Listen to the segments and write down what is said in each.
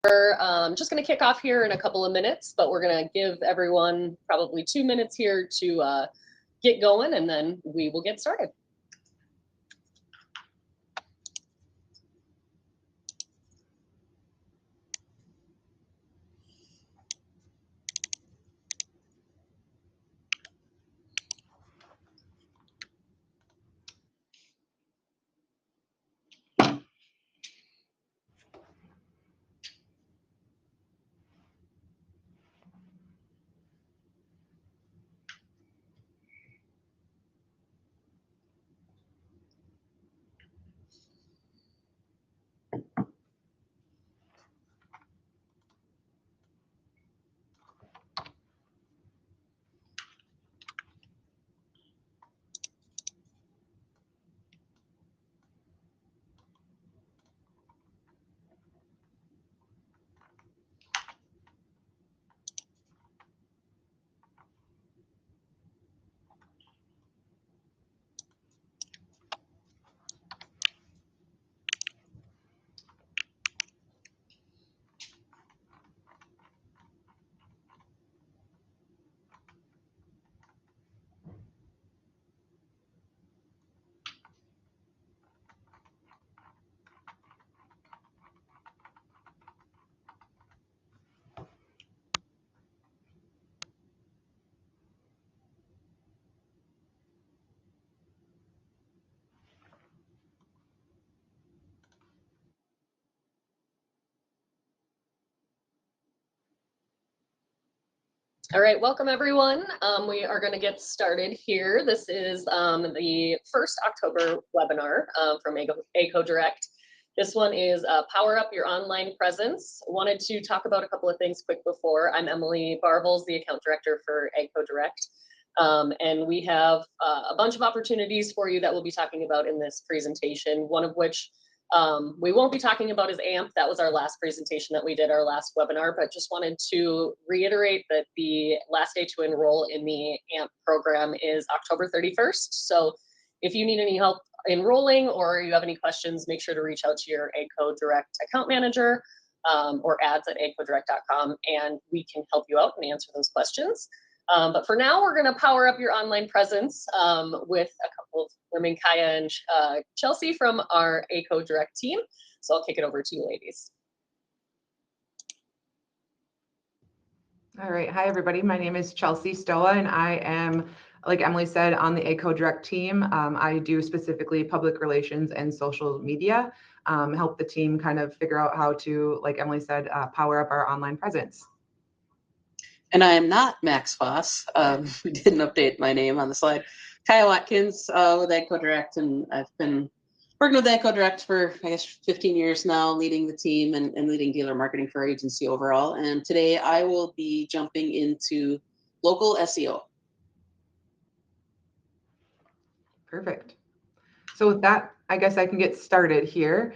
Just going to kick off here in a couple of minutes, but we're going to give everyone probably 2 minutes here to get going, and then we will get started. All right, welcome everyone. We are going to get started here. This is the first October webinar from ACO Direct. This one is Power Up Your Online Presence. Wanted to talk about a couple of things quick before. I'm Emily Barvels, the account director for ACO Direct. And we have a bunch of opportunities for you that we'll be talking about in this presentation, one of which we won't be talking about is AMP. That was our last presentation that we did, our last webinar, but just wanted to reiterate that the last day to enroll in the AMP program is October 31st. So if you need any help enrolling or you have any questions, make sure to reach out to your ACO Direct account manager or ads@acodirect.com, and we can help you out and answer those questions. But for now, we're going to power up your online presence with a couple of women, Kaya and Chelsea from our ACO Direct team. So I'll kick it over to you, ladies. All right. Hi, everybody. My name is Chelsea Stoa, and I am, like Emily said, on the ACO Direct team. I do specifically public relations and social media, help the team kind of figure out how to, like Emily said, power up our online presence. And I am not Max Foss. We didn't update my name on the slide. Kaya Watkins with ACO Direct, and I've been working with ACO Direct for, I guess, 15 years now, leading the team and leading dealer marketing for our agency overall. And today I will be jumping into local SEO. Perfect. So with that, I guess I can get started here.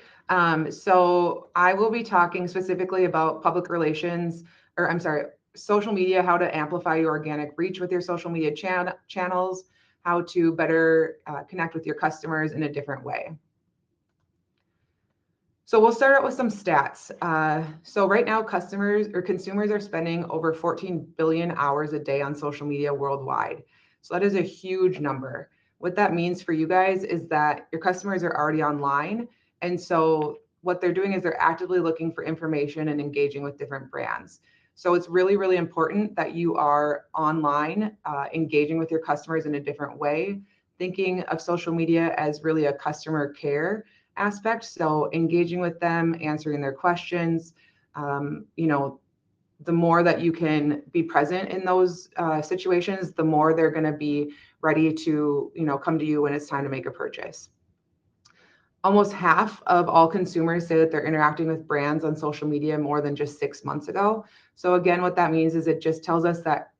So I will be talking specifically about public relations, or I'm sorry, social media, how to amplify your organic reach with your social media channels, how to better connect with your customers in a different way. So we'll start out with some stats. So right now, consumers are spending over 14 billion hours a day on social media worldwide. So that is a huge number. What that means for you guys is that your customers are already online. And so what they're doing is they're actively looking for information and engaging with different brands. So it's really, really important that you are online, engaging with your customers in a different way, thinking of social media as really a customer care aspect. So engaging with them, answering their questions, the more that you can be present in those situations, the more they're going to be ready to, come to you when it's time to make a purchase. Almost half of all consumers say that they're interacting with brands on social media more than just 6 months ago. So again, what that means is it just tells us that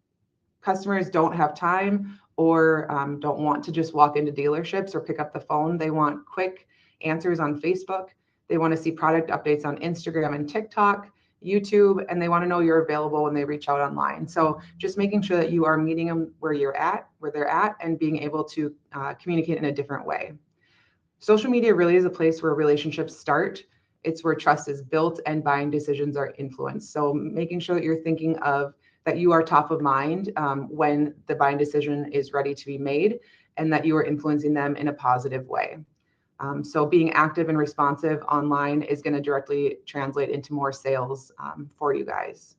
customers don't have time or don't want to just walk into dealerships or pick up the phone. They want quick answers on Facebook. They want to see product updates on Instagram and TikTok, YouTube, and they want to know you're available when they reach out online. So just making sure that you are meeting them where they're at, and being able to communicate in a different way. Social media really is a place where relationships start. it's where trust is built and buying decisions are influenced. So making sure that you're thinking of that you are top of mind when the buying decision is ready to be made, and that you are influencing them in a positive way. So being active and responsive online is going to directly translate into more sales for you guys.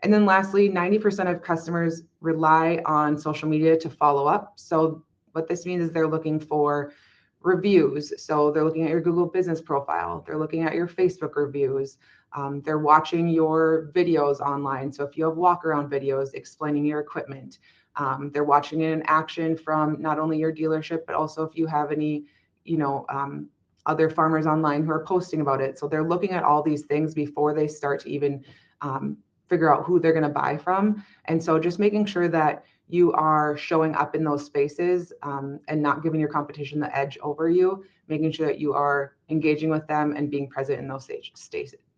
And then lastly, 90% of customers rely on social media to follow up. So what this means is they're looking for reviews. So they're looking at your Google business profile. They're looking at your Facebook reviews. They're watching your videos online. So if you have walk around videos explaining your equipment, they're watching it in action from not only your dealership, but also if you have any, other farmers online who are posting about it. So they're looking at all these things before they start to even figure out who they're going to buy from. And so just making sure that you are showing up in those spaces and not giving your competition the edge over you, making sure that you are engaging with them and being present in those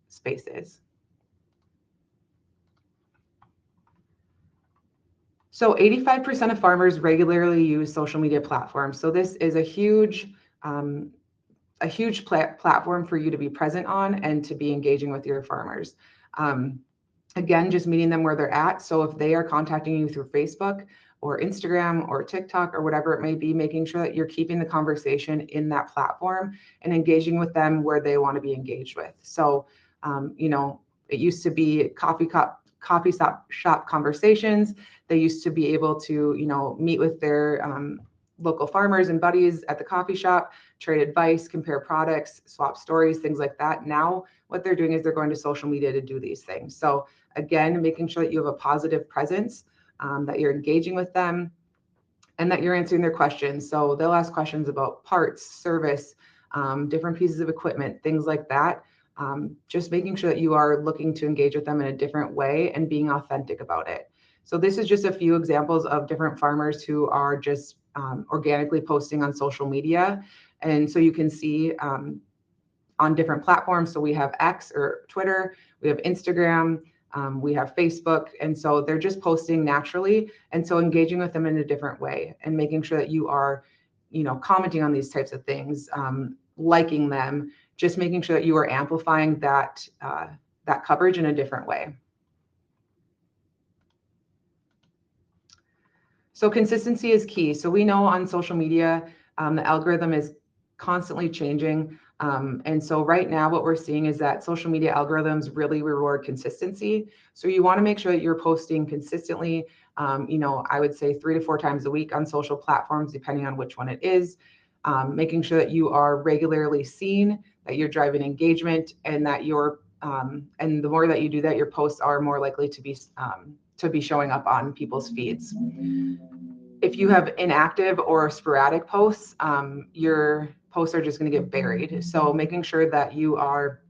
spaces. So 85% of farmers regularly use social media platforms. So this is a huge platform for you to be present on and to be engaging with your farmers. Again, just meeting them where they're at. So if they are contacting you through Facebook or Instagram or TikTok or whatever it may be, making sure that you're keeping the conversation in that platform and engaging with them where they want to be engaged with. So, it used to be coffee shop conversations. They used to be able to, meet with their local farmers and buddies at the coffee shop, trade advice, compare products, swap stories, things like that. Now, what they're doing is they're going to social media to do these things. So again, making sure that you have a positive presence, that you're engaging with them, and that you're answering their questions. So they'll ask questions about parts, service, different pieces of equipment, things like that. Just making sure that you are looking to engage with them in a different way and being authentic about it. So this is just a few examples of different farmers who are just organically posting on social media. And so you can see on different platforms. So we have X or Twitter, we have Instagram, we have Facebook. And so they're just posting naturally. And so engaging with them in a different way and making sure that you are, commenting on these types of things, liking them, just making sure that you are amplifying that coverage in a different way. So consistency is key. So we know on social media, the algorithm is constantly changing. And so right now what we're seeing is that social media algorithms really reward consistency. So you want to make sure that you're posting consistently, I would say 3 to 4 times a week on social platforms, depending on which one it is, making sure that you are regularly seen, that you're driving engagement, and that and the more that you do that, your posts are more likely to be showing up on people's feeds. If you have inactive or sporadic posts, your posts are just going to get buried. So making sure that you are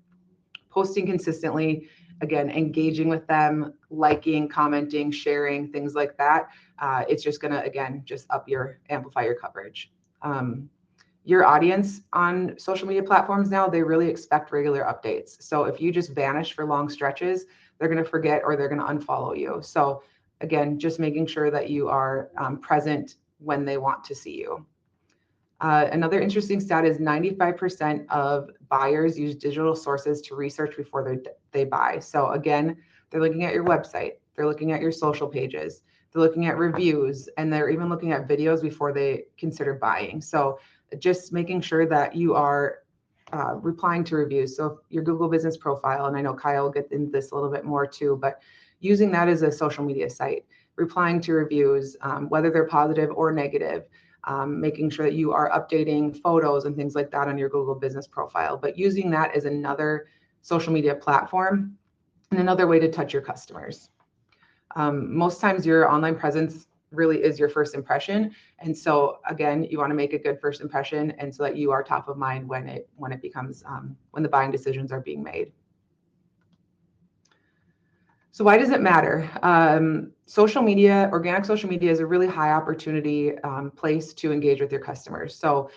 posting consistently, again, engaging with them, liking, commenting, sharing, things like that. It's just going to, again, just amplify your coverage. Your audience on social media platforms now, they really expect regular updates. So if you just vanish for long stretches, they're going to forget or they're going to unfollow you. So again, just making sure that you are present when they want to see you. Another interesting stat is 95% of buyers use digital sources to research before they buy. So again, they're looking at your website, they're looking at your social pages, they're looking at reviews, and they're even looking at videos before they consider buying. So just making sure that you are replying to reviews. So your Google business profile, and I know Kyle will get into this a little bit more too, but using that as a social media site, replying to reviews, whether they're positive or negative, making sure that you are updating photos and things like that on your Google business profile, but using that as another social media platform and another way to touch your customers. Most times your online presence really is your first impression. And so again, you want to make a good first impression, and so that you are top of mind when it becomes when the buying decisions are being made. So why does it matter? Social media, organic social media, is a really high opportunity place to engage with your customers. So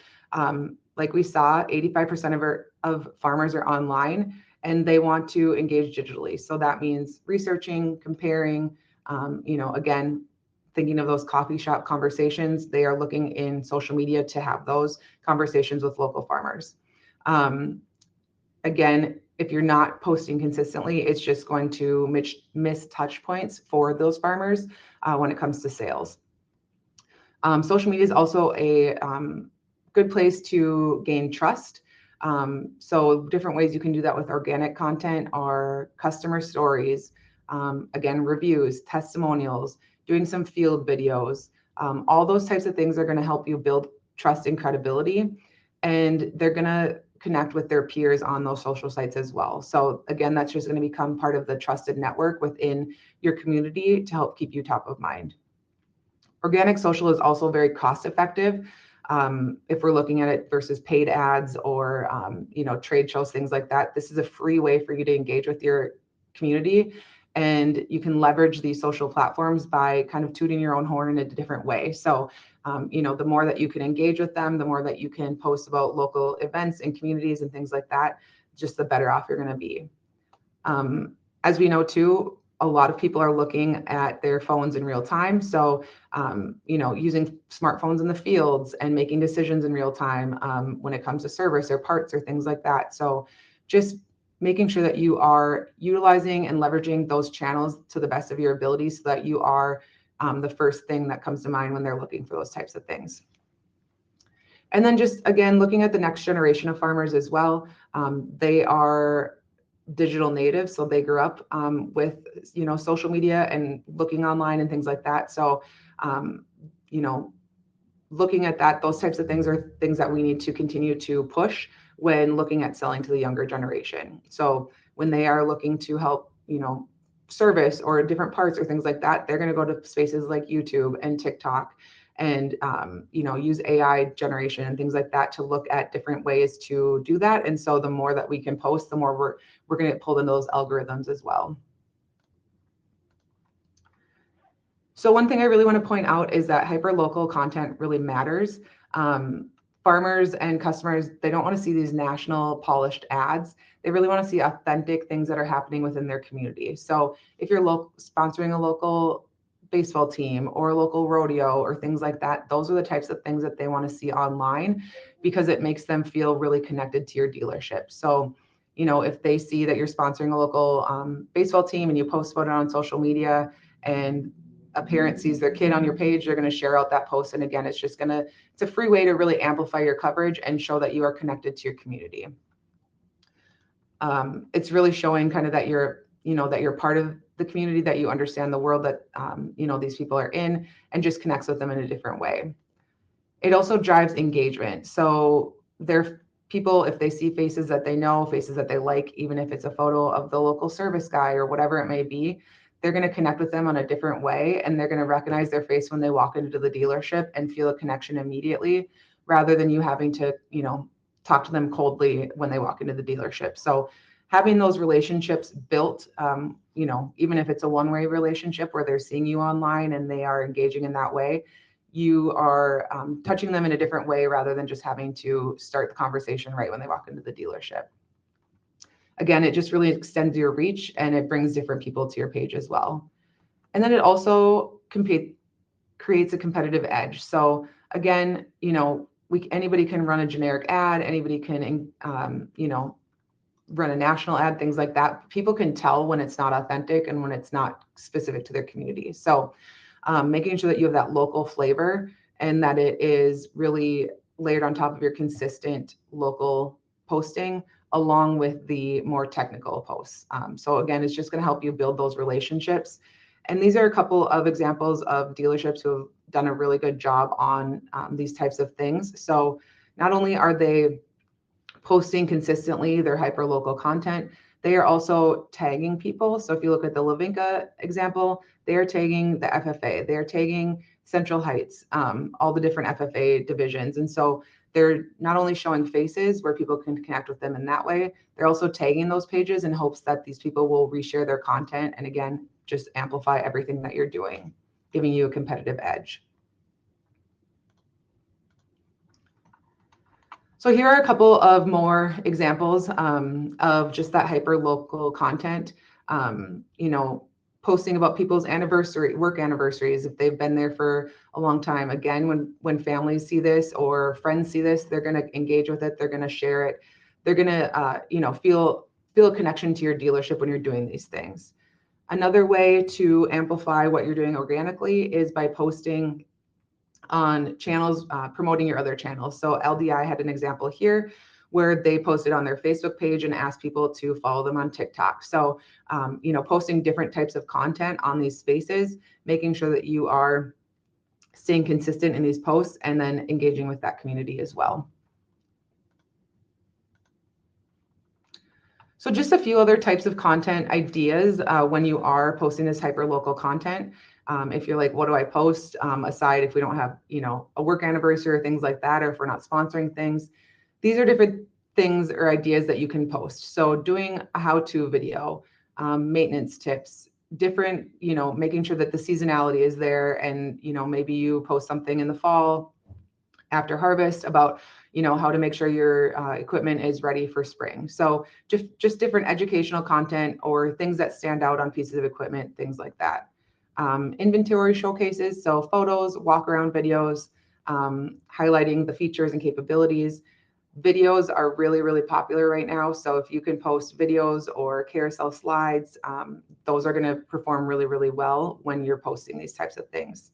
like we saw, 85% of farmers are online and they want to engage digitally. So that means researching, comparing, again, thinking of those coffee shop conversations. They are looking in social media to have those conversations with local farmers. again, if you're not posting consistently, it's just going to miss touch points for those farmers when it comes to sales. Social media is also a good place to gain trust. So different ways you can do that with organic content are customer stories, again, reviews, testimonials, doing some field videos. All those types of things are going to help you build trust and credibility, and they're going to connect with their peers on those social sites as well. So again, that's just going to become part of the trusted network within your community to help keep you top of mind. Organic social is also very cost effective. If we're looking at it versus paid ads or trade shows, things like that, this is a free way for you to engage with your community, and you can leverage these social platforms by kind of tooting your own horn in a different way. So the more that you can engage with them, the more that you can post about local events and communities and things like that, just the better off you're going to be. As we know too, a lot of people are looking at their phones in real time. So, using smartphones in the fields and making decisions in real time when it comes to service or parts or things like that. So just making sure that you are utilizing and leveraging those channels to the best of your ability so that you are the first thing that comes to mind when they're looking for those types of things. And then just, again, looking at the next generation of farmers as well. They are digital natives, so they grew up with social media and looking online and things like that. So looking at that, those types of things are things that we need to continue to push when looking at selling to the younger generation. So when they are looking to help service or different parts or things like that, they're going to go to spaces like YouTube and TikTok and use AI generation and things like that to look at different ways to do that. And so the more that we can post, the more we're going to get pulled into those algorithms as well. So one thing I really want to point out is that hyperlocal content really matters. Farmers and customers, they don't want to see these national polished ads. They really want to see authentic things that are happening within their community. So if you're sponsoring a local baseball team or a local rodeo or things like that, those are the types of things that they want to see online because it makes them feel really connected to your dealership. So, if they see that you're sponsoring a local baseball team and you post about it on social media and a parent sees their kid on your page, they're going to share out that post. And again, it's a free way to really amplify your coverage and show that you are connected to your community. It's really showing kind of that that you're part of the community, that you understand the world that, these people are in, and just connects with them in a different way. It also drives engagement. So people, if they see faces that they know, faces that they like, even if it's a photo of the local service guy or whatever it may be, they're going to connect with them on a different way, and they're going to recognize their face when they walk into the dealership and feel a connection immediately, rather than you having to, talk to them coldly when they walk into the dealership. So having those relationships built, even if it's a one-way relationship where they're seeing you online and they are engaging in that way, you are touching them in a different way rather than just having to start the conversation right when they walk into the dealership. Again, it just really extends your reach and it brings different people to your page as well. And then it also creates a competitive edge. So again, anybody can run a generic ad, anybody can, run a national ad, things like that. People can tell when it's not authentic and when it's not specific to their community. So making sure that you have that local flavor and that it is really layered on top of your consistent local posting along with the more technical posts. So again, it's just going to help you build those relationships. And these are a couple of examples of dealerships who have done a really good job on these types of things. So not only are they posting consistently their hyperlocal content, they are also tagging people. So if you look at the Lavinka example, they are tagging the FFA, they are tagging Central Heights, all the different FFA divisions. And so they're not only showing faces where people can connect with them in that way, they're also tagging those pages in hopes that these people will reshare their content. And again, just amplify everything that you're doing, giving you a competitive edge. So here are a couple of more examples of just that hyper-local content, posting about people's work anniversaries, if they've been there for a long time. Again, when families see this or friends see this, they're going to engage with it. They're going to share it. they're going to, feel a connection to your dealership when you're doing these things. Another way to amplify what you're doing organically is by posting on channels, promoting your other channels. So LDI had an example here where they posted on their Facebook page and asked people to follow them on TikTok. So, posting different types of content on these spaces, making sure that you are staying consistent in these posts and then engaging with that community as well. So just a few other types of content ideas when you are posting this hyperlocal content. If you're like, what do I post aside if we don't have, a work anniversary or things like that, or if we're not sponsoring things, these are different things or ideas that you can post. So doing a how-to video, maintenance tips, different, making sure that the seasonality is there. And, maybe you post something in the fall after harvest about, how to make sure your equipment is ready for spring. So just different educational content or things that stand out on pieces of equipment, things like that. Inventory showcases, so photos, walk around videos, highlighting the features and capabilities. Videos are really, really popular right now. So if you can post videos or carousel slides, those are going to perform really, really well when you're posting these types of things.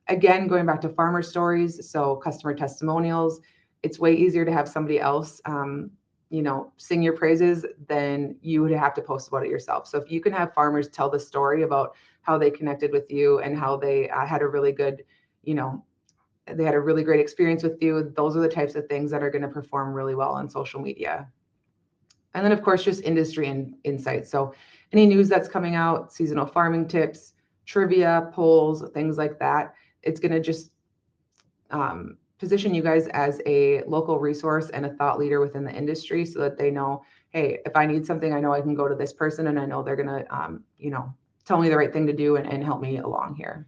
Again, going back to farmer stories, so customer testimonials, it's way easier to have somebody else, sing your praises than you would have to post about it yourself. So if you can have farmers tell the story about how they connected with you and how they had a really good, they had a really great experience with you, those are the types of things that are going to perform really well on social media. And then, of course, just industry and insights. So any news that's coming out, seasonal farming tips, trivia, polls, things like that, it's going to just position you guys as a local resource and a thought leader within the industry so that they know, hey, if I need something, I know I can go to this person and I know they're going to, tell me the right thing to do and help me along here.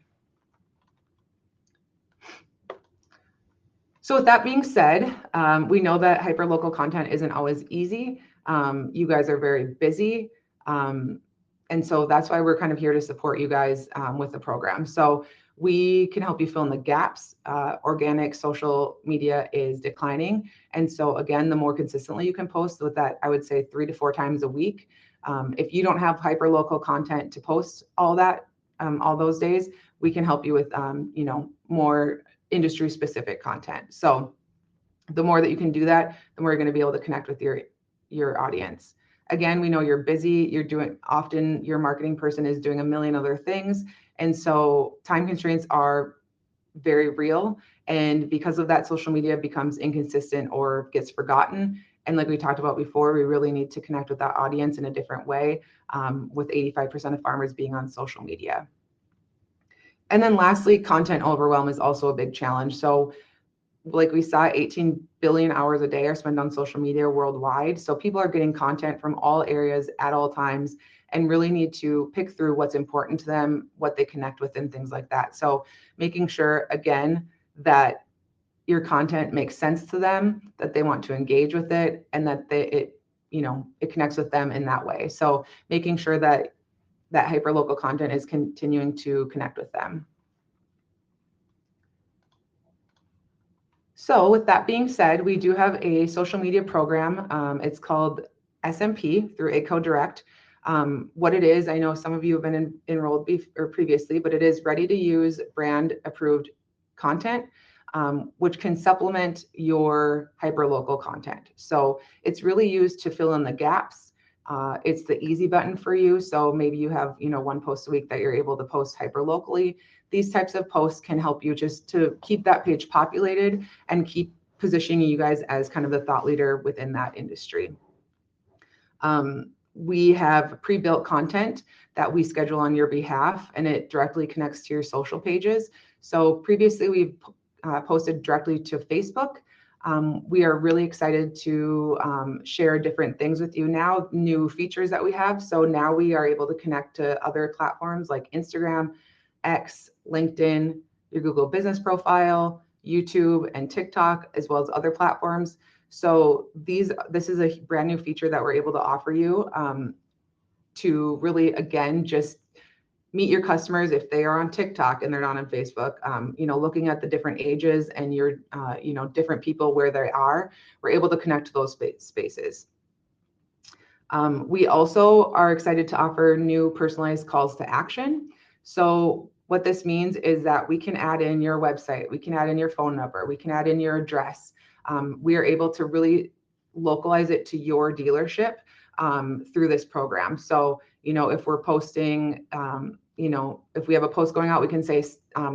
So with that being said, we know that hyperlocal content isn't always easy. You guys are very busy. And so that's why we're kind of here to support you guys with the program. So we can help you fill in the gaps. Organic social media is declining. And so again, the more consistently you can post with that, I would say 3 to 4 times a week. If you don't have hyperlocal content to post all those days, we can help you with, more industry specific content. So the more that you can do that, the more you're going to be able to connect with your audience. Again, we know you're busy, often your marketing person is doing a million other things. And so time constraints are very real. And because of that, social media becomes inconsistent or gets forgotten. And like we talked about before, we really need to connect with that audience in a different way, with 85% of farmers being on social media. And then lastly, content overwhelm is also a big challenge. So like we saw, 18 billion hours a day are spent on social media worldwide. So people are getting content from all areas at all times and really need to pick through what's important to them, what they connect with, and things like that. So making sure, again, that your content makes sense to them, that they want to engage with it, and that it connects with them in that way. So making sure that hyperlocal content is continuing to connect with them. So with that being said, we do have a social media program. It's called SMP through AGCO Direct. What it is, I know some of you have been enrolled previously, but it is ready to use brand approved content, which can supplement your hyperlocal content. So it's really used to fill in the gaps. It's the easy button for you. So maybe you have, 1 post a week that you're able to post hyperlocally. These types of posts can help you just to keep that page populated and keep positioning you guys as kind of the thought leader within that industry. We have pre-built content that we schedule on your behalf, and it directly connects to your social pages. So previously we've posted directly to Facebook. We are really excited to share different things with you now, new features that we have. So now we are able to connect to other platforms like Instagram, X, LinkedIn, your Google business profile, YouTube, and TikTok, as well as other platforms. So this is a brand new feature that we're able to offer you to really, again, just meet your customers if they are on TikTok and they're not on Facebook. Looking at the different ages and your, different people where they are, we're able to connect to those spaces. We also are excited to offer new personalized calls to action. So what this means is that we can add in your website, we can add in your phone number, we can add in your address. We are able to really localize it to your dealership through this program. So, if we're posting, if we have a post going out, we can say,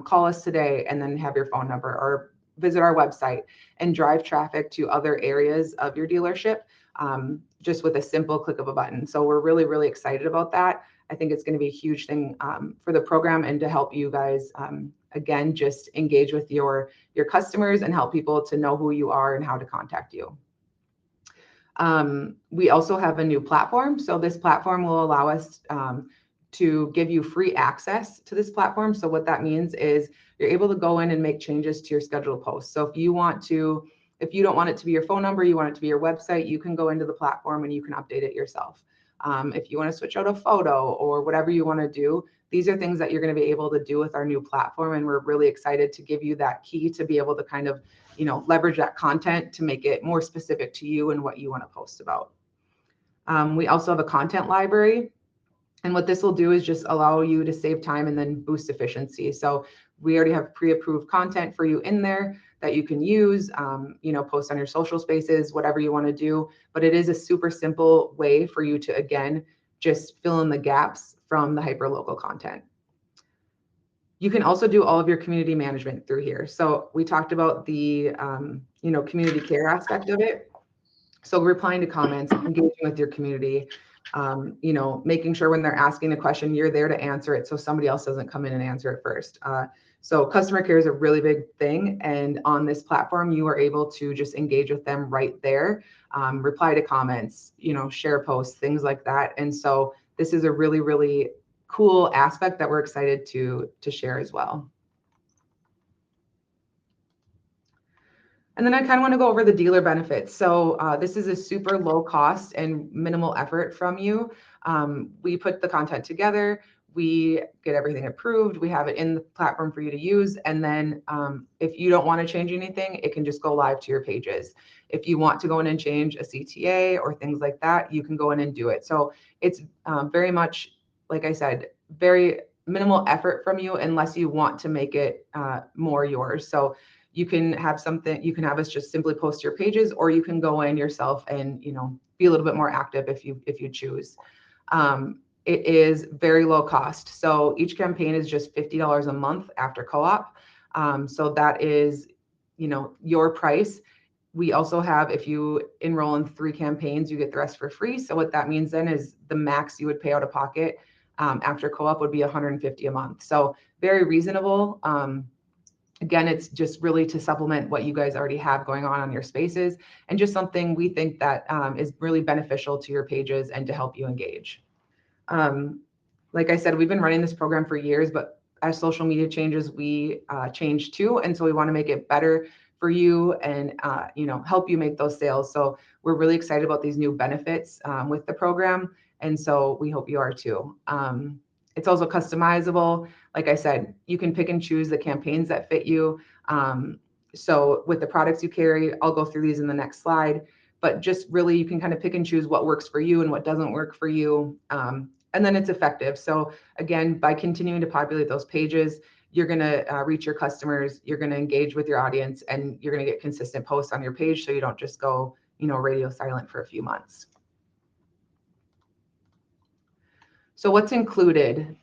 call us today, and then have your phone number, or visit our website and drive traffic to other areas of your dealership just with a simple click of a button. So we're really, really excited about that. I think it's going to be a huge thing for the program and to help you guys, again, just engage with your customers and help people to know who you are and how to contact you. We also have a new platform. So this platform will allow us to give you free access to this platform. So what that means is you're able to go in and make changes to your scheduled posts. So if you don't want it to be your phone number, you want it to be your website, you can go into the platform and you can update it yourself. If you want to switch out a photo or whatever you want to do, these are things that you're going to be able to do with our new platform. And we're really excited to give you that key to be able to kind of, leverage that content to make it more specific to you and what you want to post about. We also have a content library. And what this will do is just allow you to save time and then boost efficiency. So we already have pre-approved content for you in there that you can use, post on your social spaces, whatever you want to do. But it is a super simple way for you to, again, just fill in the gaps from the hyperlocal content. You can also do all of your community management through here. So we talked about the, community care aspect of it. So replying to comments, engaging with your community, making sure when they're asking a question, you're there to answer it so somebody else doesn't come in and answer it first. So customer care is a really big thing. And on this platform, you are able to just engage with them right there, reply to comments, share posts, things like that. And so this is a really, really cool aspect that we're excited to share as well. And then I kind of want to go over the dealer benefits. So this is a super low cost and minimal effort from you. We put the content together, we get everything approved, we have it in the platform for you to use. And then if you don't want to change anything, it can just go live to your pages. If you want to go in and change a CTA or things like that, you can go in and do it. So it's very much, like I said, very minimal effort from you unless you want to make it more yours. So you can have us just simply post your pages, or you can go in yourself and, be a little bit more active if you choose. It is very low cost. So each campaign is just $50 a month after co-op. So that is, your price. We also have, if you enroll in 3 campaigns, you get the rest for free. So what that means then is the max you would pay out of pocket after co-op would be $150 a month. So very reasonable. Again, it's just really to supplement what you guys already have going on your spaces, and just something we think that is really beneficial to your pages and to help you engage. Like I said, we've been running this program for years, but as social media changes, we change too. And so we want to make it better for you and, help you make those sales. So we're really excited about these new benefits with the program. And so we hope you are too. It's also customizable. Like I said, you can pick and choose the campaigns that fit you. So with the products you carry, I'll go through these in the next slide, but just really you can kind of pick and choose what works for you and what doesn't work for you. And then it's effective. So again, by continuing to populate those pages, you're going to reach your customers, you're going to engage with your audience, and you're going to get consistent posts on your page so you don't just go, radio silent for a few months. So what's included?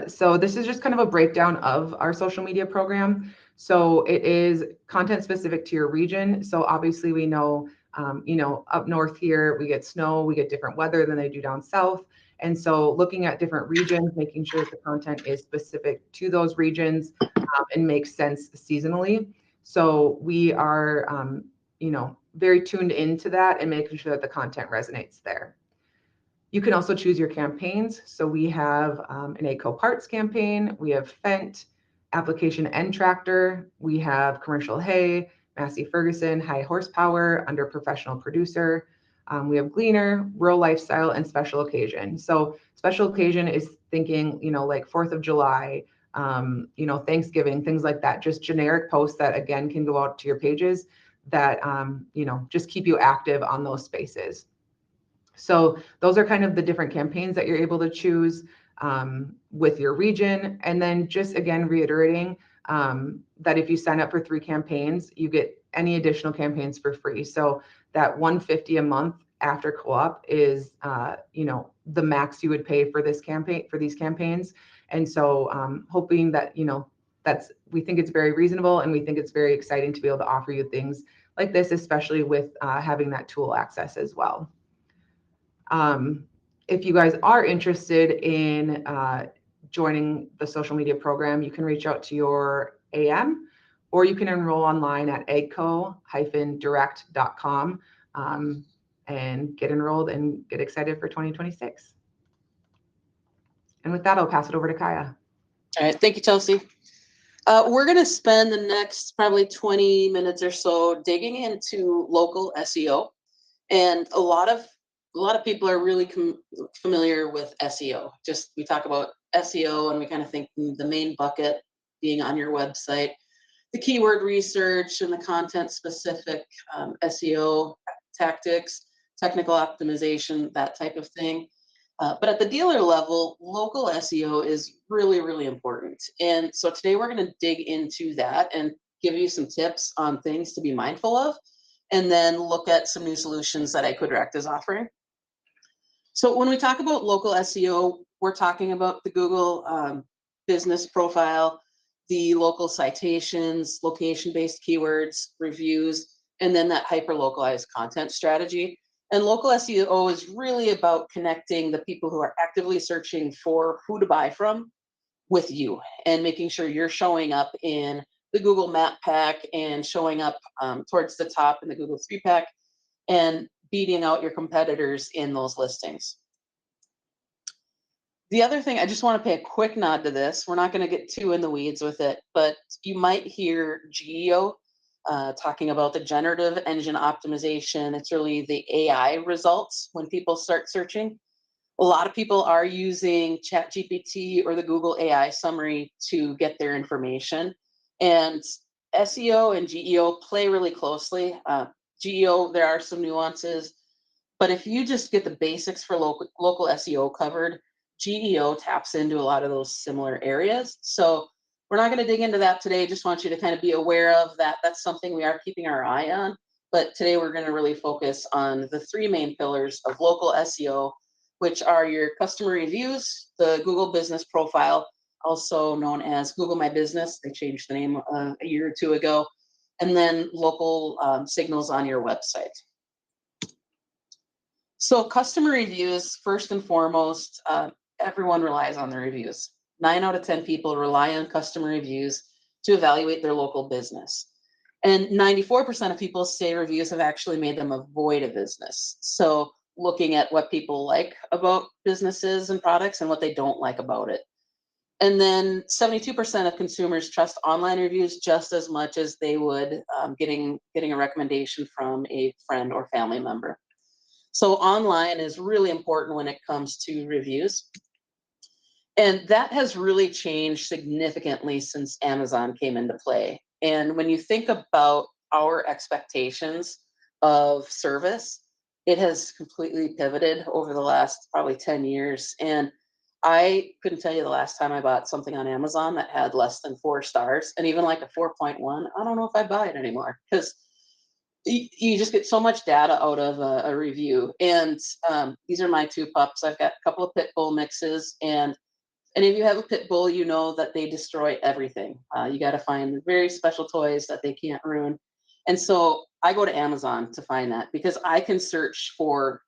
So this is just kind of a breakdown of our social media program. So it is content specific to your region. So obviously we know, up north here, we get snow, we get different weather than they do down south. And so looking at different regions, making sure that the content is specific to those regions and makes sense seasonally. So we are, very tuned into that and making sure that the content resonates there. You can also choose your campaigns. So we have an AGCO parts campaign, we have Fendt, application and tractor, we have commercial hay, Massey Ferguson, high horsepower under professional producer. We have Gleaner, Rural Lifestyle, and Special Occasion. So special occasion is thinking, like 4th of July, Thanksgiving, things like that. Just generic posts that, again, can go out to your pages that, just keep you active on those spaces. So those are kind of the different campaigns that you're able to choose with your region. And then just, again, reiterating that if you sign up for 3 campaigns, you get any additional campaigns for free. So that $150 a month after co-op is, the max you would pay for this campaign, for these campaigns. And so hoping that, we think it's very reasonable, and we think it's very exciting to be able to offer you things like this, especially with having that tool access as well. If you guys are interested in joining the social media program, you can reach out to your AM, or you can enroll online at agco-direct.com and get enrolled and get excited for 2026. And with that, I'll pass it over to Kaya. All right, thank you, Chelsea. We're going to spend the next probably 20 minutes or so digging into local SEO, and a lot of people are really familiar with SEO. Just we talk about SEO, and we kind of think the main bucket being on your website, the keyword research and the content specific SEO tactics, technical optimization, that type of thing. But at the dealer level, local SEO is really, really important. And so today we're going to dig into that and give you some tips on things to be mindful of, and then look at some new solutions that iCoDirect is offering. So when we talk about local SEO, we're talking about the Google business profile, the local citations, location-based keywords, reviews, and then that hyper-localized content strategy. And local SEO is really about connecting the people who are actively searching for who to buy from with you, and making sure you're showing up in the Google Map Pack and showing up towards the top in the Google 3-pack and beating out your competitors in those listings. The other thing, I just want to pay a quick nod to this. We're not going to get too in the weeds with it, but you might hear GEO talking about the generative engine optimization. It's really the AI results when people start searching. A lot of people are using ChatGPT or the Google AI summary to get their information. And SEO and GEO play really closely. GEO, there are some nuances, but if you just get the basics for local SEO covered, GEO taps into a lot of those similar areas. So we're not going to dig into that today. Just want you to kind of be aware of that. That's something we are keeping our eye on. But today we're going to really focus on the 3 main pillars of local SEO, which are your customer reviews, the Google business profile, also known as Google My Business. They changed the name a year or 2 ago, and then local signals on your website. So customer reviews, first and foremost, everyone relies on the reviews. 9 out of 10 people rely on customer reviews to evaluate their local business. And 94% of people say reviews have actually made them avoid a business. So looking at what people like about businesses and products and what they don't like about it. And then 72% of consumers trust online reviews just as much as they would getting a recommendation from a friend or family member. So online is really important when it comes to reviews. And that has really changed significantly since Amazon came into play. And when you think about our expectations of service, it has completely pivoted over the last probably 10 years. And I couldn't tell you the last time I bought something on Amazon that had less than 4 stars, and even like a 4.1. I don't know if I buy it anymore, because you just get so much data out of a review. And these are my 2 pups. I've got a couple of pit bull mixes, and if you have a pit bull, you know that they destroy everything. You got to find very special toys that they can't ruin. And so I go to Amazon to find that, because I can search for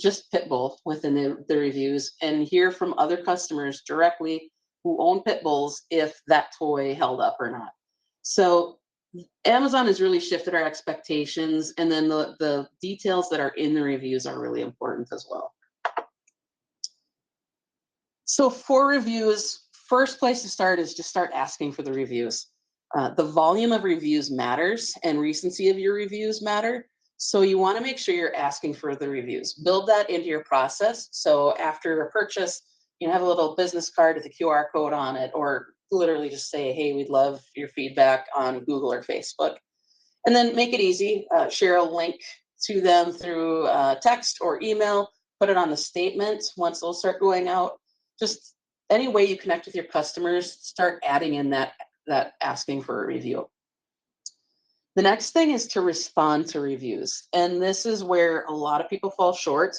just pit bull within the reviews and hear from other customers directly who own pit bulls if that toy held up or not. So Amazon has really shifted our expectations, and then the details that are in the reviews are really important as well. So for reviews, first place to start is just start asking for the reviews. The volume of reviews matters, and recency of your reviews matter. So you want to make sure you're asking for the reviews. Build that into your process. So after a purchase, you have a little business card with a QR code on it, or literally just say, hey, we'd love your feedback on Google or Facebook. And then make it easy. Share a link to them through text or email. Put it on the statement once those start going out. Just any way you connect with your customers, start adding in that asking for a review. The next thing is to respond to reviews. And this is where a lot of people fall short.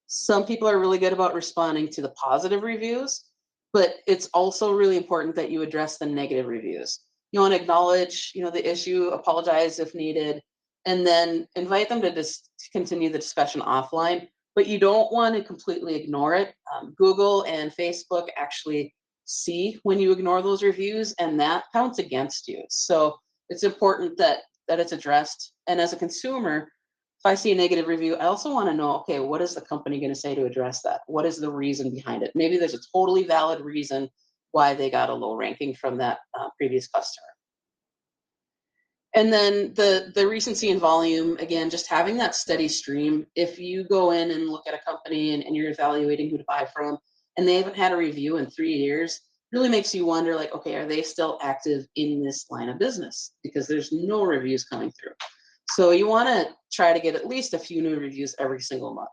Some people are really good about responding to the positive reviews, but it's also really important that you address the negative reviews. You want to acknowledge, the issue, apologize if needed, and then invite them to just continue the discussion offline. But you don't want to completely ignore it. Google and Facebook actually see when you ignore those reviews, and that counts against you. So it's important that it's addressed. And as a consumer, if I see a negative review, I also want to know, okay, what is the company going to say to address that? What is the reason behind it? Maybe there's a totally valid reason why they got a low ranking from that previous customer. And then the recency and volume, again, just having that steady stream. If you go in and look at a company and you're evaluating who to buy from, and they haven't had a review in 3 years, really makes you wonder, like, okay, are they still active in this line of business? Because there's no reviews coming through. So you want to try to get at least a few new reviews every single month.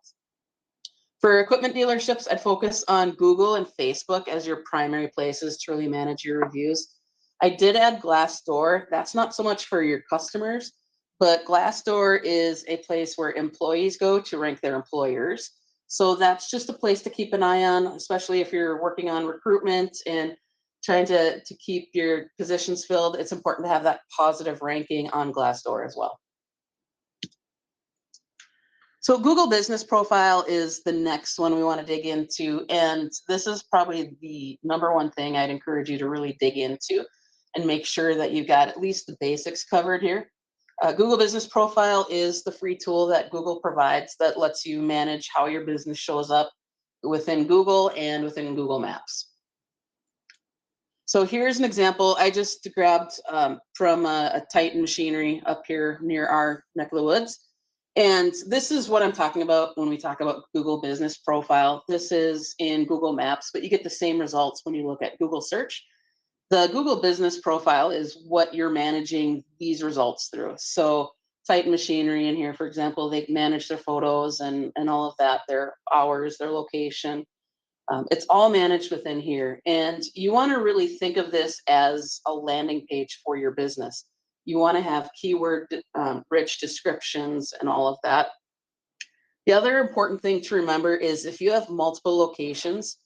For equipment dealerships, I'd focus on Google and Facebook as your primary places to really manage your reviews. I did add Glassdoor. That's not so much for your customers, but Glassdoor is a place where employees go to rank their employers. So that's just a place to keep an eye on, especially if you're working on recruitment and trying to keep your positions filled. It's important to have that positive ranking on Glassdoor as well. So Google Business Profile is the next one we want to dig into. And this is probably the number one thing I'd encourage you to really dig into and make sure that you've got at least the basics covered here. Google Business Profile is the free tool that Google provides that lets you manage how your business shows up within Google and within Google Maps. So here's an example I just grabbed from a Titan Machinery up here near our neck of the woods. And this is what I'm talking about when we talk about Google Business Profile. This is in Google Maps, but you get the same results when you look at Google Search. The Google Business Profile is what you're managing these results through. So Titan Machinery in here, for example, they manage their photos and all of that, their hours, their location. It's all managed within here. And you want to really think of this as a landing page for your business. You want to have keyword rich descriptions and all of that. The other important thing to remember is if you have multiple locations,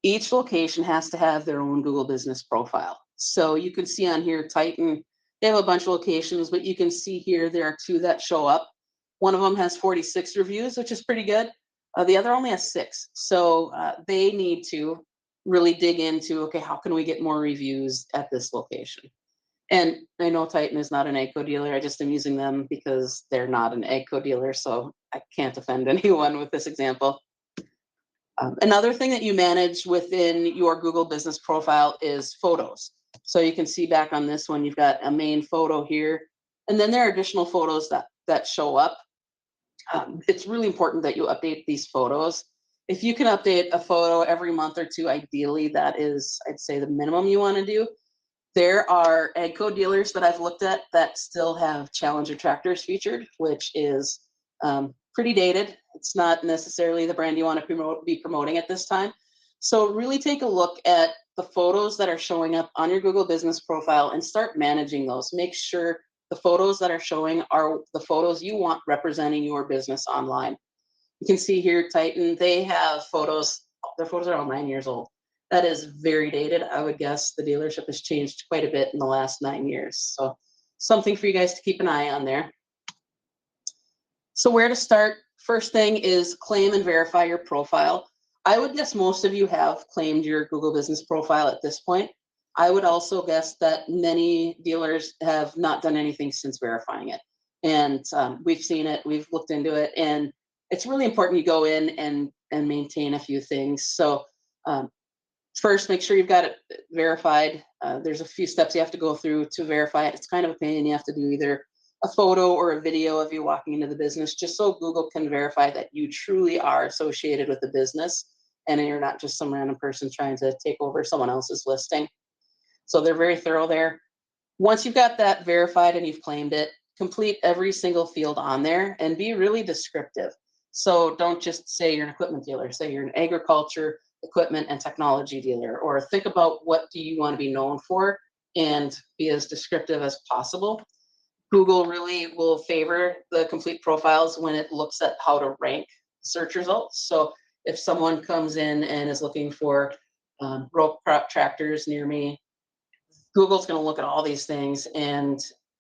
each location has to have their own Google Business Profile. So you can see on here, Titan, they have a bunch of locations, but you can see here there are 2 that show up. One of them has 46 reviews, which is pretty good. The other only has 6. So they need to really dig into, okay, how can we get more reviews at this location? And I know Titan is not an AGCO dealer. I just am using them because they're not an AGCO dealer, so I can't offend anyone with this example. Another thing that you manage within your Google Business Profile is photos. So you can see back on this one, you've got a main photo here, and then there are additional photos that show up. It's really important that you update these photos. If you can update a photo every month or 2, ideally, that is, I'd say, the minimum you want to do. There are AGCO dealers that I've looked at that still have Challenger tractors featured, which is pretty dated. It's not necessarily the brand you want to be promoting at this time. So really take a look at the photos that are showing up on your Google Business Profile and start managing those. Make sure the photos that are showing are the photos you want representing your business online. You can see here, Titan, they have photos. Their photos are all 9 years old. That is very dated. I would guess the dealership has changed quite a bit in the last 9 years. So something for you guys to keep an eye on there. So where to start? First thing is claim and verify your profile. I would guess most of you have claimed your Google Business Profile at this point. I would also guess that many dealers have not done anything since verifying it. And we've seen it, we've looked into it, and it's really important you go in and maintain a few things. So first, make sure you've got it verified. There's a few steps you have to go through to verify it. It's kind of a pain. You have to do either a photo or a video of you walking into the business, just so Google can verify that you truly are associated with the business and you're not just some random person trying to take over someone else's listing. So they're very thorough there. Once you've got that verified and you've claimed it, complete every single field on there and be really descriptive. So don't just say you're an equipment dealer, say you're an agriculture, equipment, and technology dealer, or think about what do you want to be known for and be as descriptive as possible. Google really will favor the complete profiles when it looks at how to rank search results. So if someone comes in and is looking for row crop tractors near me, Google's going to look at all these things and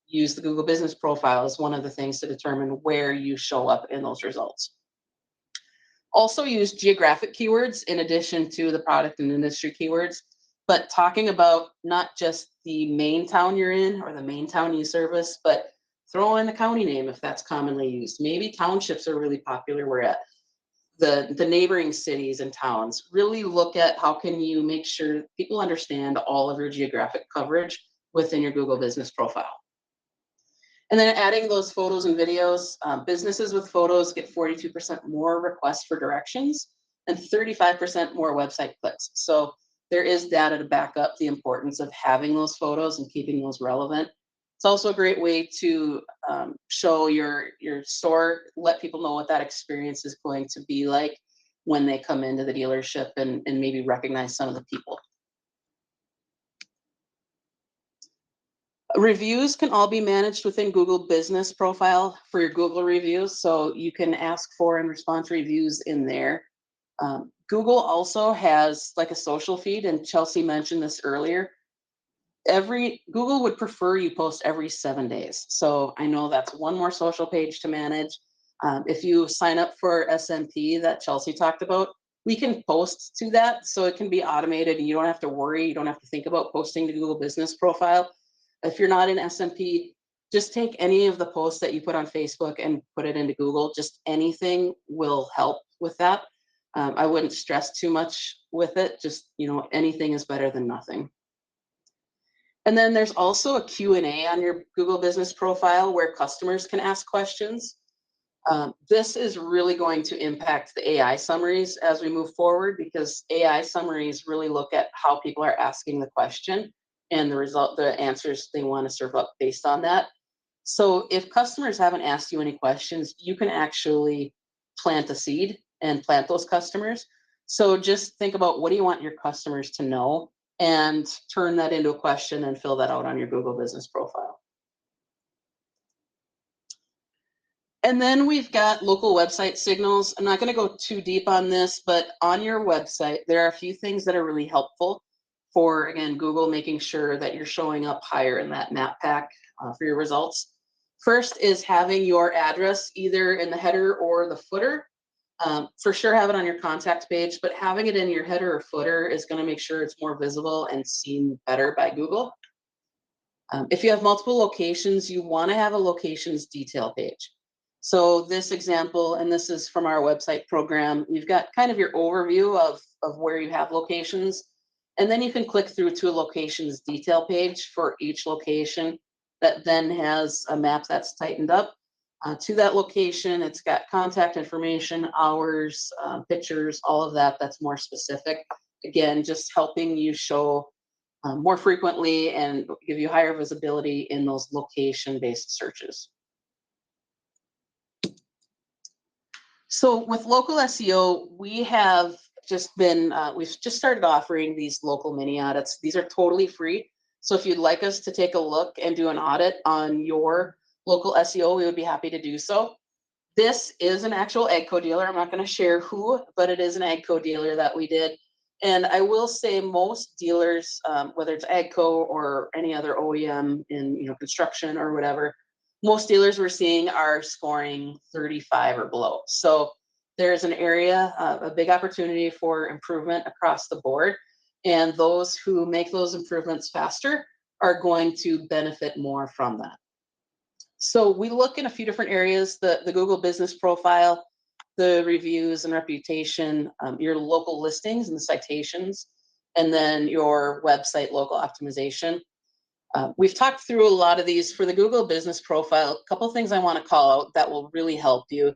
use the Google Business Profile as one of the things to determine where you show up in those results. Also use geographic keywords in addition to the product and industry keywords, but talking about not just the main town you're in or the main town you service, but throw in the county name if that's commonly used. Maybe townships are really popular. We're at the neighboring cities and towns. Really look at how can you make sure people understand all of your geographic coverage within your Google Business Profile. And then adding those photos and videos, businesses with photos get 42% more requests for directions and 35% more website clicks. So there is data to back up the importance of having those photos and keeping those relevant. It's also a great way to show your store, let people know what that experience is going to be like when they come into the dealership and maybe recognize some of the people. Reviews can all be managed within Google Business Profile for your Google reviews, so you can ask for and respond to reviews in there. Google also has like a social feed, and Chelsea mentioned this earlier. Google would prefer you post every 7 days. So I know that's one more social page to manage. If you sign up for SMP that Chelsea talked about, we can post to that so it can be automated and you don't have to worry. You don't have to think about posting to Google Business Profile. If you're not in SMP, just take any of the posts that you put on Facebook and put it into Google. Just anything will help with that. I wouldn't stress too much with it. Just, anything is better than nothing. And then there's also a Q&A on your Google Business Profile where customers can ask questions. This is really going to impact the AI summaries as we move forward, because AI summaries really look at how people are asking the question and the answers they want to serve up based on that. So if customers haven't asked you any questions, you can actually plant a seed and plant those customers. So just think about, what do you want your customers to know, and turn that into a question and fill that out on your Google Business Profile. And then we've got local website signals. I'm not going to go too deep on this, but on your website, there are a few things that are really helpful for, again, Google making sure that you're showing up higher in that map pack for your results. First is having your address either in the header or the footer. For sure have it on your contact page, but having it in your header or footer is going to make sure it's more visible and seen better by Google. If you have multiple locations, you want to have a locations detail page. So this example, and this is from our website program, you've got kind of your overview of where you have locations, and then you can click through to a locations detail page for each location that then has a map that's tightened up. To that location, it's got contact information, hours, pictures, all of that that's more specific. Again, just helping you show more frequently and give you higher visibility in those location-based searches. So with local SEO, we have just been, we've just started offering these local mini audits. These are totally free. So if you'd like us to take a look and do an audit on your local SEO, we would be happy to do so. This is an actual AGCO dealer. I'm not going to share who, but it is an AGCO dealer that we did. And I will say most dealers, whether it's AGCO or any other OEM in construction or whatever, most dealers we're seeing are scoring 35 or below. So there's an area, a big opportunity for improvement across the board. And those who make those improvements faster are going to benefit more from that. So we look in a few different areas, the Google Business Profile, the reviews and reputation, your local listings and the citations, and then your website local optimization. We've talked through a lot of these. For the Google Business Profile, a couple things I want to call out that will really help you.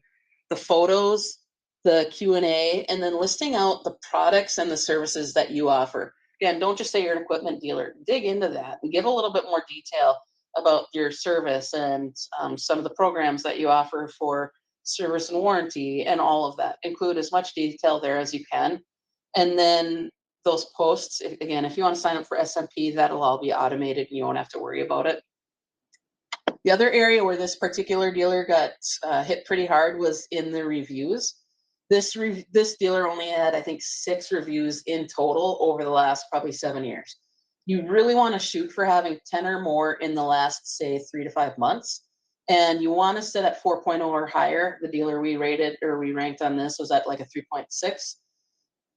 The photos, the Q&A, and then listing out the products and the services that you offer. Again, don't just say you're an equipment dealer. Dig into that and give a little bit more detail about your service and some of the programs that you offer for service and warranty and all of that. Include as much detail there as you can. And then those posts, again, if you want to sign up for SMP, that'll all be automated and you won't have to worry about it. The other area where this particular dealer got hit pretty hard was in the reviews. This dealer only had, I think, 6 reviews in total over the last probably 7 years. You really want to shoot for having 10 or more in the last, say, 3 to 5 months. And you want to sit at 4.0 or higher. The dealer we rated or we ranked on this was at like a 3.6.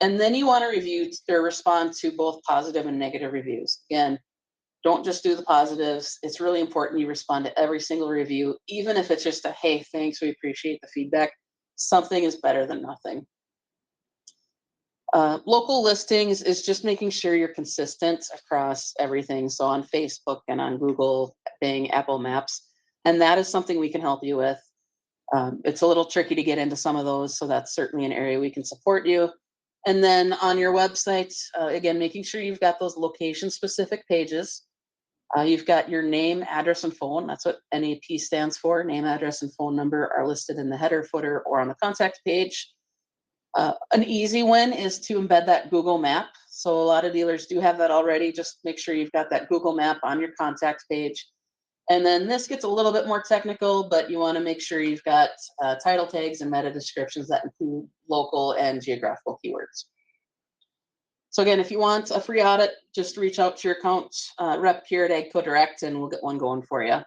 And then you want to review or respond to both positive and negative reviews. Again, don't just do the positives. It's really important you respond to every single review, even if it's just a, hey, thanks, we appreciate the feedback. Something is better than nothing. Local listings is just making sure you're consistent across everything. So on Facebook and on Google, Bing, Apple Maps, and that is something we can help you with. It's a little tricky to get into some of those, so that's certainly an area we can support you. And then on your website, again, making sure you've got those location-specific pages. You've got your name, address, and phone. That's what NAP stands for. Name, address, and phone number are listed in the header, footer, or on the contact page. An easy one is to embed that Google map. So a lot of dealers do have that already. Just make sure you've got that Google map on your contact page. And then this gets a little bit more technical, but you want to make sure you've got title tags and meta descriptions that include local and geographical keywords. So again, if you want a free audit, just reach out to your account rep here at AGCO Direct and we'll get one going for you.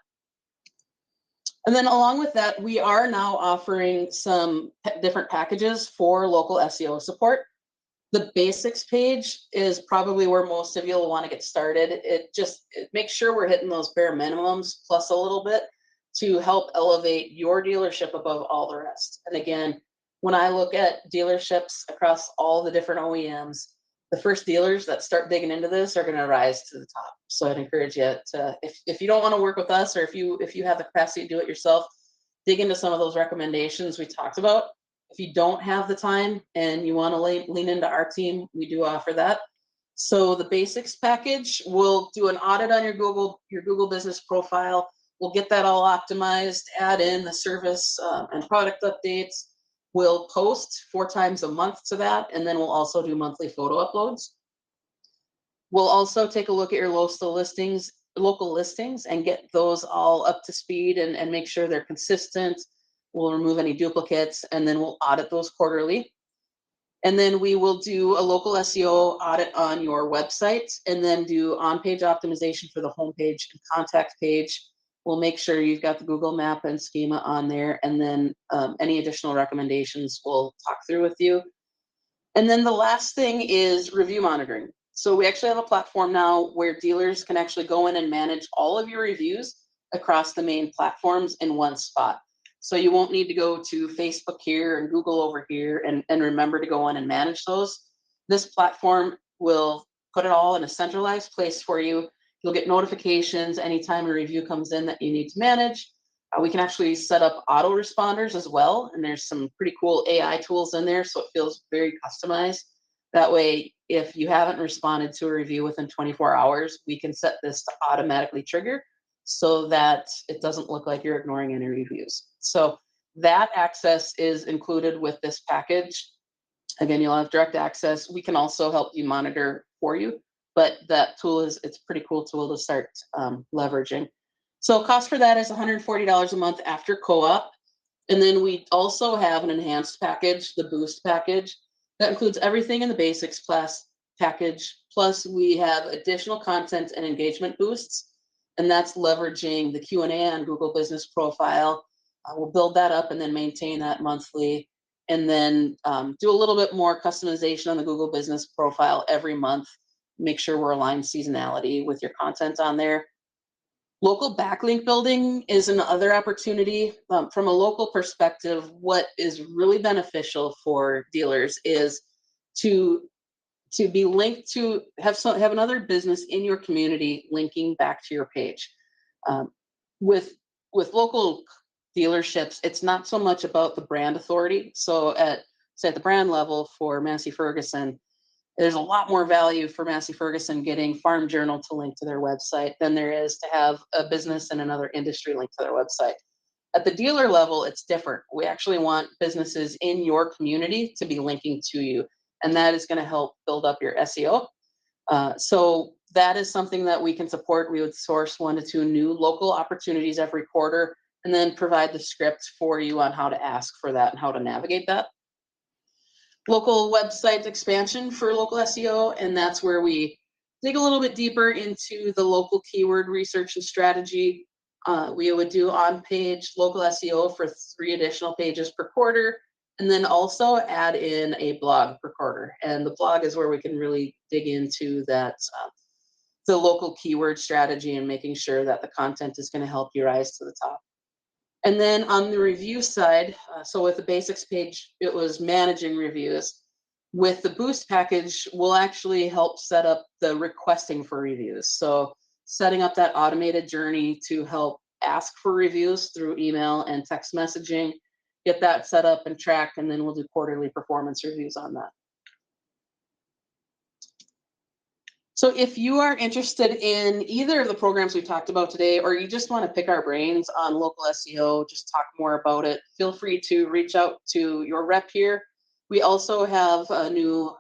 And then along with that, we are now offering some different packages for local SEO support. The basics page is probably where most of you will want to get started. It makes sure we're hitting those bare minimums plus a little bit to help elevate your dealership above all the rest. And again, when I look at dealerships across all the different OEMs, the first dealers that start digging into this are going to rise to the top. So I'd encourage you to, if you don't want to work with us, or if you have the capacity to do it yourself, dig into some of those recommendations we talked about. If you don't have the time and you want to lean into our team, we do offer that. So the basics package, we'll do an audit on your Google Business Profile. We'll get that all optimized, add in the service and product updates. We'll post 4 times a month to that, and then we'll also do monthly photo uploads. We'll also take a look at your local listings and get those all up to speed and make sure they're consistent. We'll remove any duplicates, and then we'll audit those quarterly. And then we will do a local SEO audit on your website, and then do on-page optimization for the homepage and contact page. We'll make sure you've got the Google map and schema on there, and then any additional recommendations we'll talk through with you. And then the last thing is review monitoring. So we actually have a platform now where dealers can actually go in and manage all of your reviews across the main platforms in one spot. So you won't need to go to Facebook here and Google over here and remember to go in and manage those. This platform will put it all in a centralized place for you. You'll get notifications anytime a review comes in that you need to manage. We can actually set up autoresponders as well, and there's some pretty cool AI tools in there, so it feels very customized. That way, if you haven't responded to a review within 24 hours, we can set this to automatically trigger so that it doesn't look like you're ignoring any reviews. So that access is included with this package. Again, you'll have direct access. We can also help you monitor for you, but that tool it's a pretty cool tool to start leveraging. So cost for that is $140 a month after co-op. And then we also have an enhanced package, the Boost package, that includes everything in the basics class package. Plus we have additional content and engagement boosts, and that's leveraging the Q&A on Google Business Profile. We'll build that up and then maintain that monthly, and then do a little bit more customization on the Google Business Profile every month. Make sure we're aligned seasonality with your content on there. Local backlink building is another opportunity. From a local perspective, what is really beneficial for dealers is to to be linked to have another business in your community linking back to your page. With local dealerships, it's not so much about the brand authority. So at the brand level for Massey Ferguson, there's a lot more value for Massey Ferguson getting Farm Journal to link to their website than there is to have a business in another industry link to their website. At the dealer level, it's different. We actually want businesses in your community to be linking to you, and that is going to help build up your SEO. So that is something that we can support. We would source 1 to 2 new local opportunities every quarter, and then provide the script for you on how to ask for that and how to navigate that. Local website expansion for local SEO, and that's where we dig a little bit deeper into the local keyword research and strategy. We would do on-page local SEO for 3 additional pages per quarter, and then also add in a blog per quarter. And the blog is where we can really dig into that, the local keyword strategy and making sure that the content is going to help you rise to the top. And then on the review side, so with the basics page, it was managing reviews. With the boost package, we'll actually help set up the requesting for reviews. So setting up that automated journey to help ask for reviews through email and text messaging, get that set up and tracked, and then we'll do quarterly performance reviews on that. So if you are interested in either of the programs we talked about today, or you just want to pick our brains on local SEO, just talk more about it, feel free to reach out to your rep here. We also have a new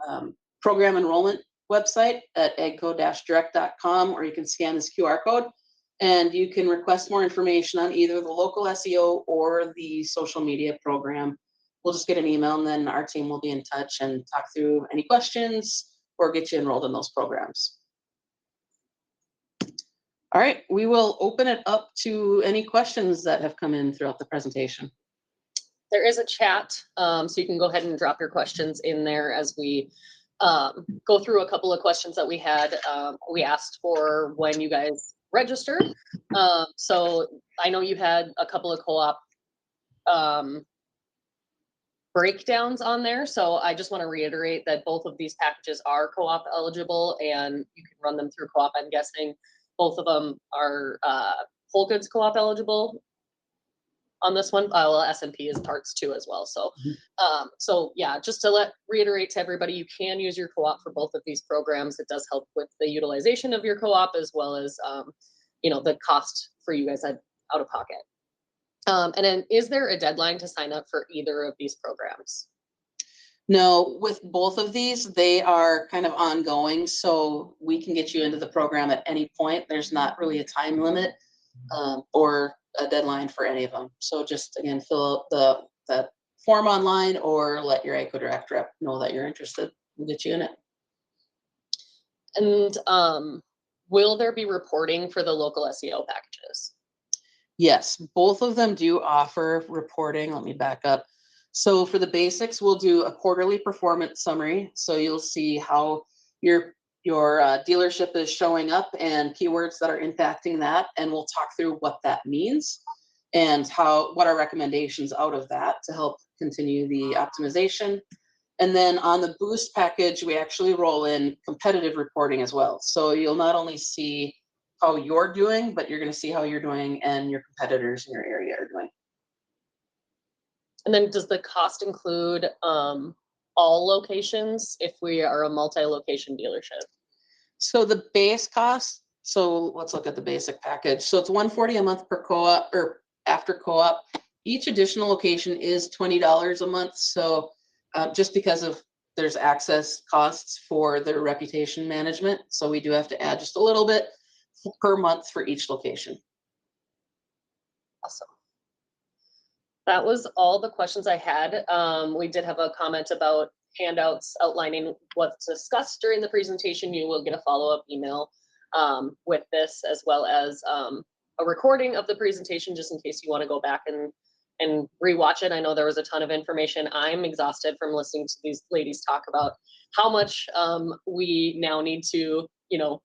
program enrollment website at agco-direct.com, or you can scan this QR code and you can request more information on either the local SEO or the social media program. We'll just get an email and then our team will be in touch and talk through any questions or get you enrolled in those programs. All right, we will open it up to any questions that have come in throughout the presentation. There is a chat, so you can go ahead and drop your questions in there as we go through a couple of questions that we had. We asked for when you guys registered. So I know you had a couple of co-op breakdowns on there. So I just want to reiterate that both of these packages are co-op eligible and you can run them through co-op. I'm guessing both of them are whole goods co-op eligible on this one. Well, S&P is parts too as well. So, so yeah, just to reiterate to everybody, you can use your co-op for both of these programs. It does help with the utilization of your co-op as well as, you know, the cost for you guys out of pocket. And then is there a deadline to sign up for either of these programs? No, with both of these, they are kind of ongoing. So we can get you into the program at any point. There's not really a time limit or a deadline for any of them. So just, again, fill out that form online or let your AGCO Direct rep know that you're interested. We'll get you in it. And will there be reporting for the local SEO packages? Yes, both of them do offer reporting. Let me back up. So for the basics, we'll do a quarterly performance summary. So you'll see how your dealership is showing up and keywords that are impacting that. And we'll talk through what that means and what our recommendations out of that to help continue the optimization. And then on the boost package, we actually roll in competitive reporting as well. So you'll not only see how you're doing, but you're going to see how you're doing and your competitors in your area are doing. And then does the cost include all locations if we are a multi-location dealership? So the base cost, so let's look at the basic package. So it's $140 a month per co-op or after co-op. Each additional location is $20 a month. So just because of there's access costs for their reputation management. So we do have to add just a little bit per month for each location. Awesome. That was all the questions I had. We did have a comment about handouts outlining what's discussed during the presentation. You will get a follow-up email with this, as well as a recording of the presentation, just in case you want to go back and rewatch it. I know there was a ton of information. I'm exhausted from listening to these ladies talk about how much we now need to, you know,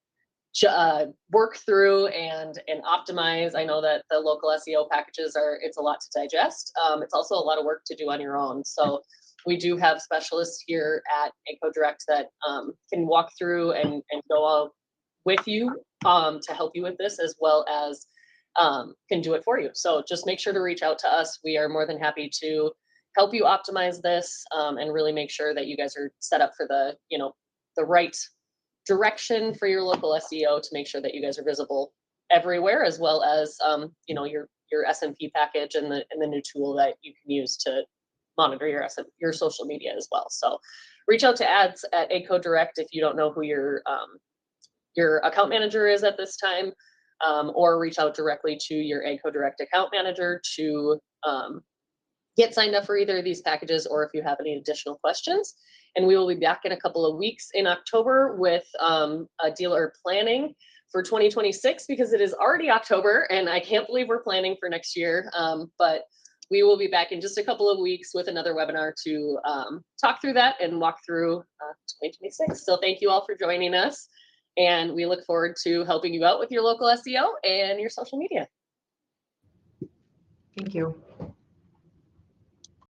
work through and optimize. I know that the local SEO packages it's a lot to digest. It's also a lot of work to do on your own. So We do have specialists here at ACO Direct that can walk through and go out with you to help you with this, as well as can do it for you. So just make sure to reach out to us. We are more than happy to help you optimize this and really make sure that you guys are set up for the, the right direction for your local SEO to make sure that you guys are visible everywhere, as well as your SMP package and the new tool that you can use to monitor your social media as well. So reach out to ads at ACO Direct if you don't know who your account manager is at this time, or reach out directly to your ACO Direct account manager to get signed up for either of these packages, or if you have any additional questions. And we will be back in a couple of weeks in October with a dealer planning for 2026, because it is already October and I can't believe we're planning for next year. But we will be back in just a couple of weeks with another webinar to talk through that and walk through 2026. So thank you all for joining us. And we look forward to helping you out with your local SEO and your social media. Thank you.